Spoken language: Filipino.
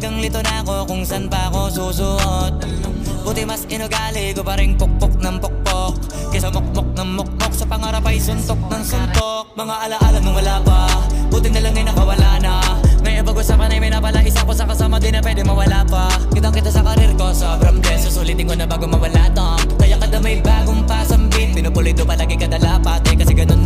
Talagang lito na ako kung saan pa ako susuot. Buti mas inugali ko pa rin pukpok ng pukpok kesa mukmok ng mukmok, sa pangarap ay suntok ng suntok. Mga alaala nung wala pa, buti na lang ay nakawala na. May pag-usapan ay may napala, isa ko sa kasama di na pwede mawala pa. Kitang kita sa karir ko, sobrang blessed. Susulitin ko na bago mawala to. Kaya kada may bagong pasambit, pinupulito palagi kada lapat. Kasi ganun